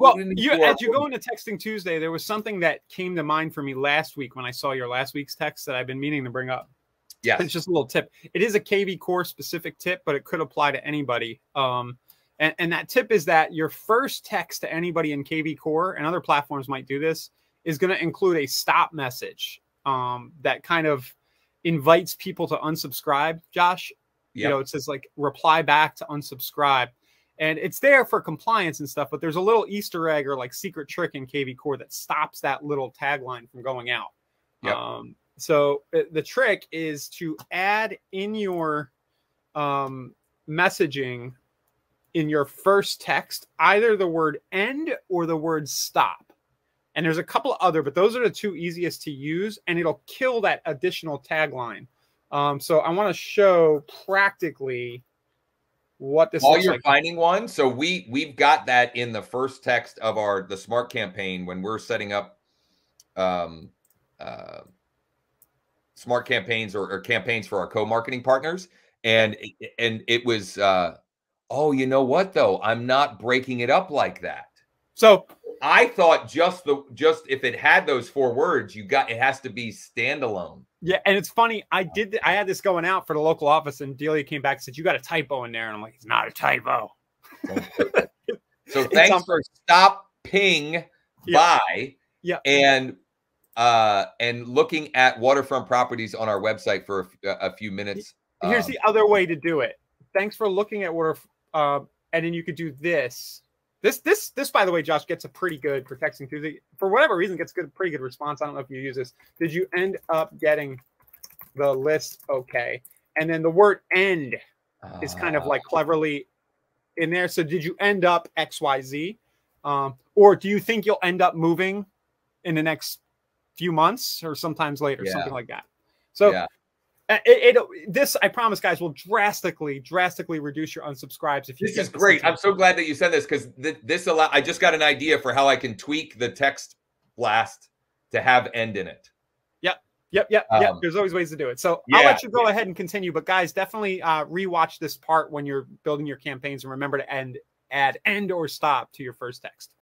Well, it as you go into Texting Tuesday, there was something that came to mind for me last week when I saw your last week's text that I've been meaning to bring up. Yes. It's just a little tip. It is a KV Core specific tip, but it could apply to anybody. And that tip is that your first text to anybody in KV Core, and other platforms might do this, is going to include a stop message that kind of invites people to unsubscribe, Josh. Yep. You know, it says like reply back to unsubscribe. And it's there for compliance and stuff, but there's a little Easter egg or like secret trick in KV Core that stops that little tagline from going out. Yep. So the trick is to add in your messaging in your first text, either the word end or the word stop. And there's a couple other, but those are the two easiest to use, and it'll kill that additional tagline. So I want to show practically what this while looks you're like. finding one. So we've got that in the first text of the Smart campaign when we're setting up smart campaigns or campaigns for our co-marketing partners. And it was, oh, you know what though? I'm not breaking it up like that. So I thought just if it had those 4 words, it has to be standalone. Yeah, and it's funny. I had this going out for the local office, and Delia came back and said, "You got a typo in there," and I'm like, "It's not a typo." So thanks for stopping by. Yeah. And looking at waterfront properties on our website for a few minutes. Here's the other way to do it. Thanks for looking at water, and then you could do this. This, by the way, Josh, gets a pretty good for Texting Tuesday. For whatever reason, gets pretty good response. I don't know if you use this. Did you end up getting the list okay? And then the word end is kind of like cleverly in there. So did you end up XYZ? Or do you think you'll end up moving in the next few months or sometimes later, something like that? So this, I promise, guys, will drastically reduce your unsubscribes. If you this is great. I'm so glad that you said this, because I just got an idea for how I can tweak the text blast to have end in it. Yep. There's always ways to do it. So I'll let you go ahead and continue. But guys, definitely rewatch this part when you're building your campaigns, and remember to add end or stop to your first text.